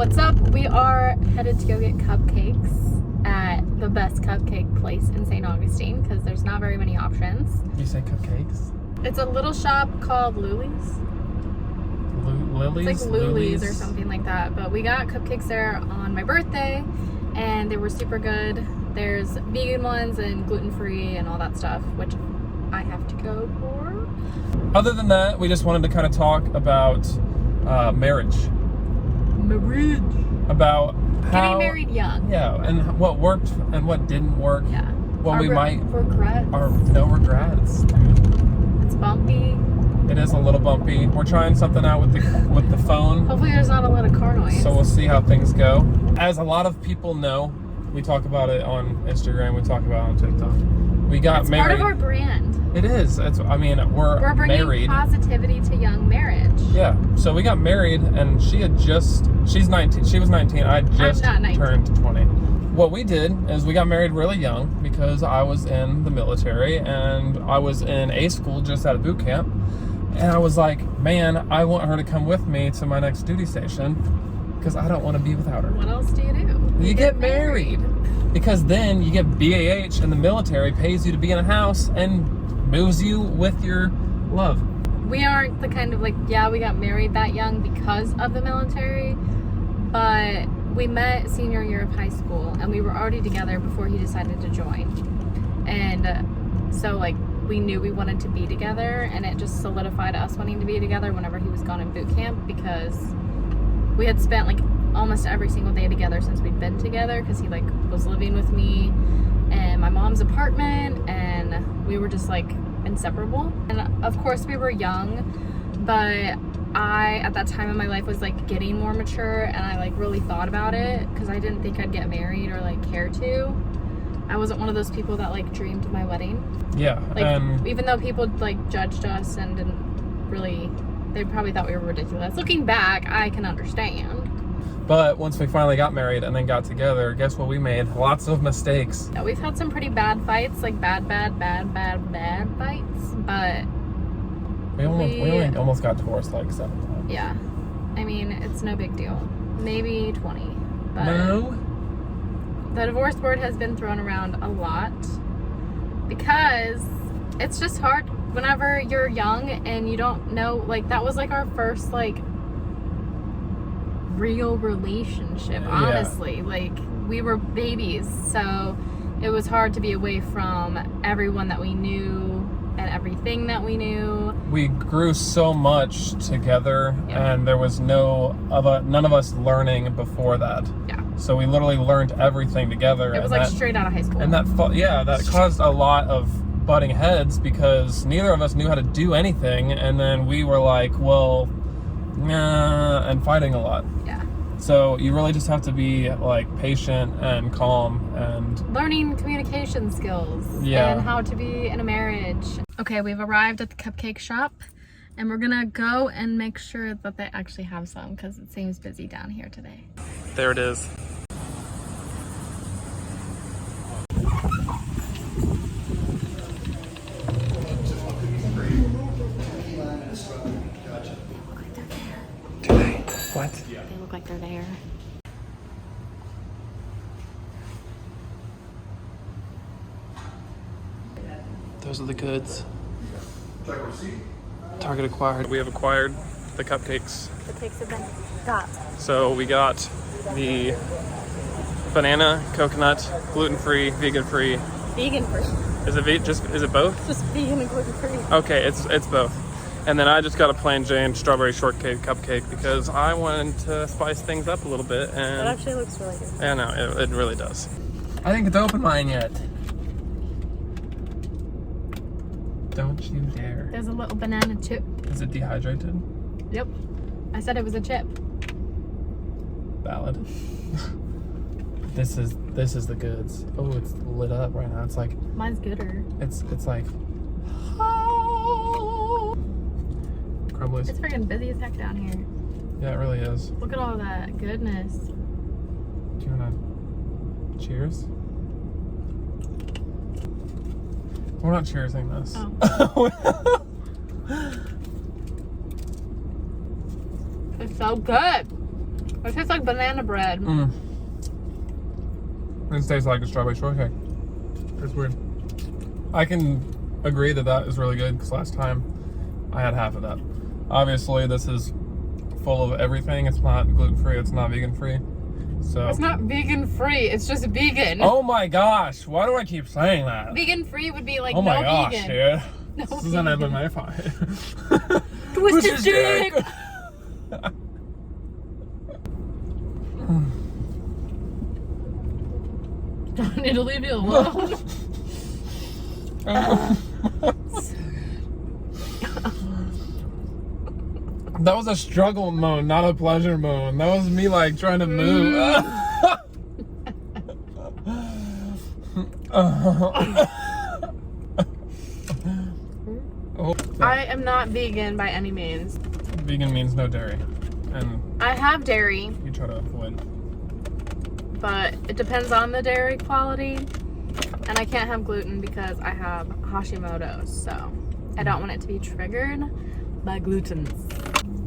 What's up? We are headed to go get cupcakes at the best cupcake place in St. Augustine because there's not very many options. You say cupcakes? It's a little shop called Lily's. Lily's? It's like Lily's or something like that. But we got cupcakes there on my birthday and they were super good. There's vegan ones and gluten-free and all that stuff, which I have to go for. Other than that, we just wanted to kind of talk about marriage. About how... Getting married young. Yeah, and what worked and what didn't work. Yeah. What we might... Regrets. No regrets, dude. It's bumpy. It is a little bumpy. We're trying something out with the phone. Hopefully there's not a lot of car noise. So we'll see how things go. As a lot of people know, we talk about it on Instagram, we talk about it on TikTok. We got married. It's part of our brand. It is. We're bringing married. Positivity to young marriage. Yeah. So we got married, and she's 19. She was 19. I just turned 20. What we did is we got married really young because I was in the military and I was in A school just out of boot camp. And I was like, man, I want her to come with me to my next duty station because I don't want to be without her. What else do you do? You get married. Because then you get BAH and the military pays you to be in a house and moves you with your love. We aren't the kind of we got married that young because of the military, but we met senior year of high school and we were already together before he decided to join. And so we knew we wanted to be together, and it just solidified us wanting to be together whenever he was gone in boot camp because we had spent almost every single day together since we'd been together because he was living with me in my mom's apartment, and we were just inseparable. And of course we were young, but I at that time in my life was getting more mature, and I really thought about it because I didn't think I'd get married or care to. I wasn't one of those people that dreamed of my wedding. Yeah. Even though people judged us and didn't really, they probably thought we were ridiculous. Looking back, I can understand. But once we finally got married and then got together, guess what? We made lots of mistakes. Yeah, we've had some pretty bad fights, bad fights, but we only almost got divorced 7 times. Yeah. I mean, it's no big deal. Maybe 20. But no. The divorce word has been thrown around a lot because it's just hard whenever you're young and you don't know, that was our first real relationship, honestly. Yeah. We were babies, so it was hard to be away from everyone that we knew and everything that we knew. We grew so much together, yeah. And there was none of us learning before that. Yeah. So we literally learned everything together. It was straight out of high school. And that caused a lot of butting heads because neither of us knew how to do anything, and then we were and fighting a lot. Yeah. So you really just have to be patient and calm and learning communication skills. Yeah. And how to be in a marriage. Okay, we've arrived at the cupcake shop and we're gonna go and make sure that they actually have some because it seems busy down here today. There it is. What? They look like they're there. Those are the goods. Target acquired. We have acquired the cupcakes. The cakes have been got. So we got the banana, coconut, gluten-free, vegan-free. Vegan-free. Is it both? Just vegan and gluten-free. Okay, it's both. And then I just got a plain Jane strawberry shortcake cupcake because I wanted to spice things up a little bit. And it actually looks really good. Yeah, no, it really does. I didn't get to open mine yet. Don't you dare. There's a little banana chip. Is it dehydrated? Yep. I said it was a chip. Valid. This is the goods. Oh, it's lit up right now. It's mine's gooder. It's crumblies. It's freaking busy as heck down here. Yeah, it really is. Look at all that goodness. Do you wanna cheers? We're not cheersing this. Oh. It's so good. It tastes like banana bread. It tastes like a strawberry shortcake. It's weird. I can agree that is really good because last time I had half of that. Obviously, this is full of everything. It's not gluten-free. It's not vegan-free. So it's not vegan-free. It's just vegan. Oh my gosh! Why do I keep saying that? Vegan-free would be like oh my no gosh, vegan. Dude. No This is an MMA fight. Twisted dick. I need to leave you alone. That was a struggle moan, not a pleasure moan. That was me like trying to move. I am not vegan by any means. Vegan means no dairy. And I have dairy. You try to avoid. But it depends on the dairy quality. And I can't have gluten because I have Hashimoto's. So I don't want it to be triggered by gluten.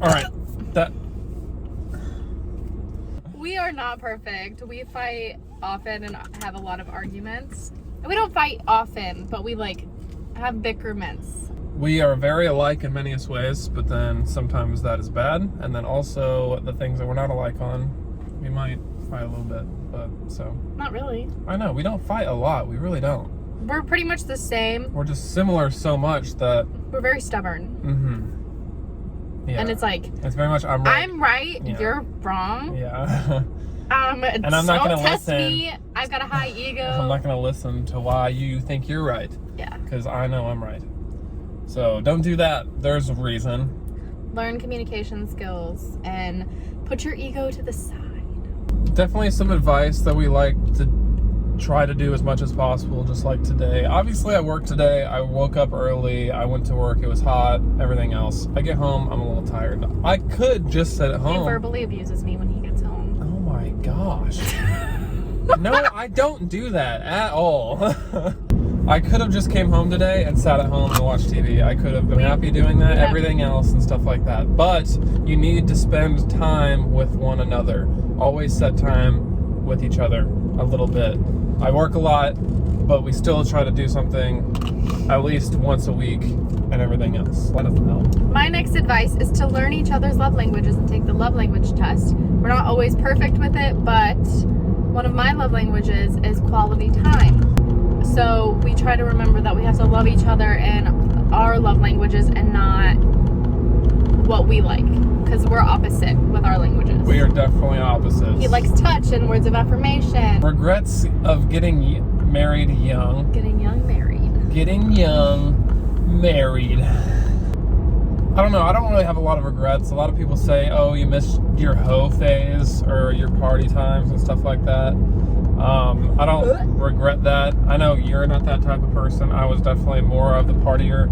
Alright. We are not perfect. We fight often and have a lot of arguments. We don't fight often, but we like have bickerments. We are very alike in many ways, but then sometimes that is bad. And then also the things that we're not alike on, we might fight a little bit. But so. Not really. I know, we don't fight a lot. We really don't. We're pretty much the same. We're just similar so much that. We're very stubborn. Yeah. And it's like. It's very much I'm right. Yeah. You're wrong. Yeah. And I'm not don't gonna test listen. me. I've got a high ego. I'm not gonna listen to why you think you're right. Yeah. Because I know I'm right. So don't do that. There's a reason. Learn communication skills and put your ego to the side. Definitely some advice that we like to try to do as much as possible, just like today. Obviously, I worked today. I woke up early. I went to work. It was hot. Everything else. I get home. I'm a little tired. I could just sit at home. He verbally abuses me when he gets home. Oh my gosh. No, I don't do that at all. I could have just came home today and sat at home and watched TV. I could have been happy doing that, everything else and stuff like that. But you need to spend time with one another. Always set time with each other a little bit. I work a lot, but we still try to do something at least once a week and everything else. That doesn't help. My next advice is to learn each other's love languages and take the love language test. We're not always perfect with it, but one of my love languages is quality time. So we try to remember that we have to love each other in our love languages and not what we like, because we're opposite with our languages. We are definitely opposites. He likes touch and words of affirmation. Regrets of getting married young. Getting young married. Getting young married. I don't know. I don't really have a lot of regrets. A lot of people say, oh, you missed your hoe phase or your party times and stuff like that. I don't regret that. I know you're not that type of person. I was definitely more of the partier.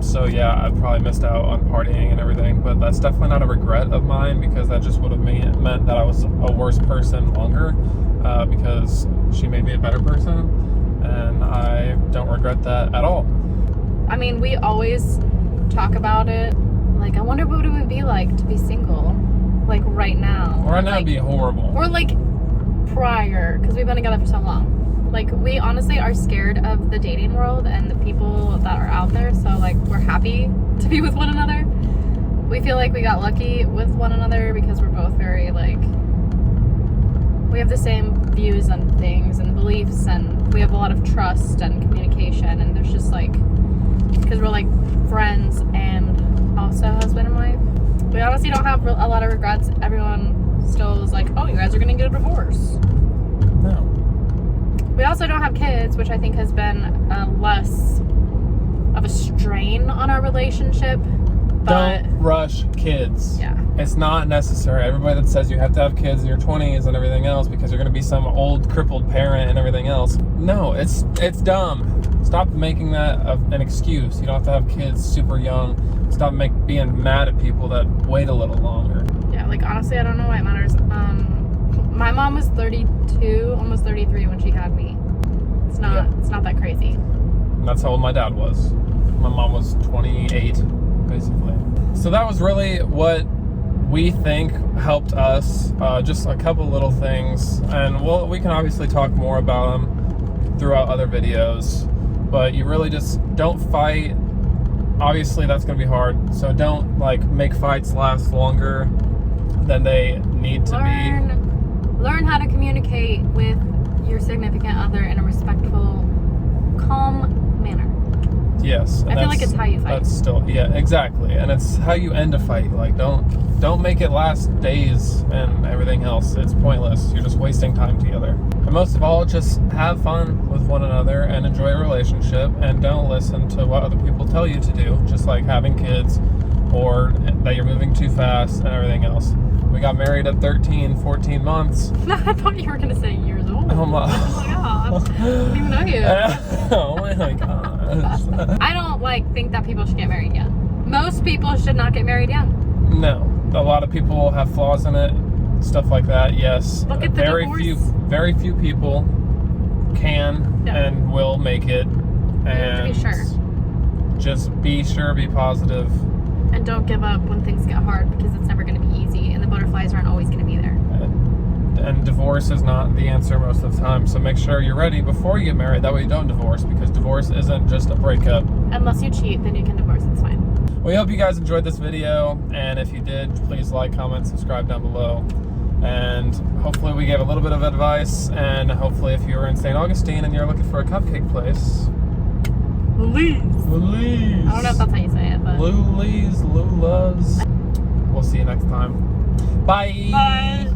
So yeah, I probably missed out on partying and everything, but that's definitely not a regret of mine because that just would have meant that I was a worse person longer, because she made me a better person, and I don't regret that at all. I mean, we always talk about it. Like, I wonder what it would be like to be single, like right now. Right now, it'd be horrible. Or like prior, because we've been together for so long. Like, we honestly are scared of the dating world and the people that are out there, so like we're happy to be with one another. We feel like we got lucky with one another because we're both very like, we have the same views on things and beliefs, and we have a lot of trust and communication, and there's just like, because we're like friends and also husband and wife. We honestly don't have a lot of regrets. Everyone still is like, oh, you guys are gonna get a divorce. No. We also don't have kids, which I think has been less of a strain on our relationship. But don't rush kids. Yeah. It's not necessary. Everybody that says you have to have kids in your 20s and everything else because you're going to be some old crippled parent and everything else. No, it's dumb. Stop making that an excuse. You don't have to have kids super young. Stop being mad at people that wait a little longer. Yeah, like honestly, I don't know why it matters. My mom was 32, almost 33 when she had me. It's not that crazy. And that's how old my dad was. My mom was 28, basically. So that was really what we think helped us. Just a couple little things, and we can obviously talk more about them throughout other videos, but you really just don't fight. Obviously that's going to be hard, so don't like make fights last longer than they need to be. Learn how to communicate with your significant other in a respectful, calm manner. Yes. I feel like it's how you fight. That's still, yeah, exactly. And it's how you end a fight. Like, don't make it last days and everything else. It's pointless. You're just wasting time together. And most of all, just have fun with one another and enjoy a relationship, and don't listen to what other people tell you to do, just like having kids or that you're moving too fast and everything else. We got married at 13, 14 months. I thought you were going to say years old. Oh my God. I didn't even know you. Oh my gosh. I don't think that people should get married young. Most people should not get married young. No. A lot of people have flaws in it, stuff like that, yes. Look at the divorce. Very few people can and will make it. And be sure. Just be sure, be positive. And don't give up when things get hard, because it's never going to be easy, and the butterflies aren't always going to be there. And divorce is not the answer most of the time, so make sure you're ready before you get married. That way you don't divorce, because divorce isn't just a breakup. Unless you cheat, then you can divorce. It's fine. We hope you guys enjoyed this video, and if you did, please like, comment, subscribe down below. And hopefully we gave a little bit of advice, and hopefully if you're in St. Augustine and you're looking for a cupcake place, Louise. I don't know if that's how you say it, but Lula's. We'll see you next time. Bye.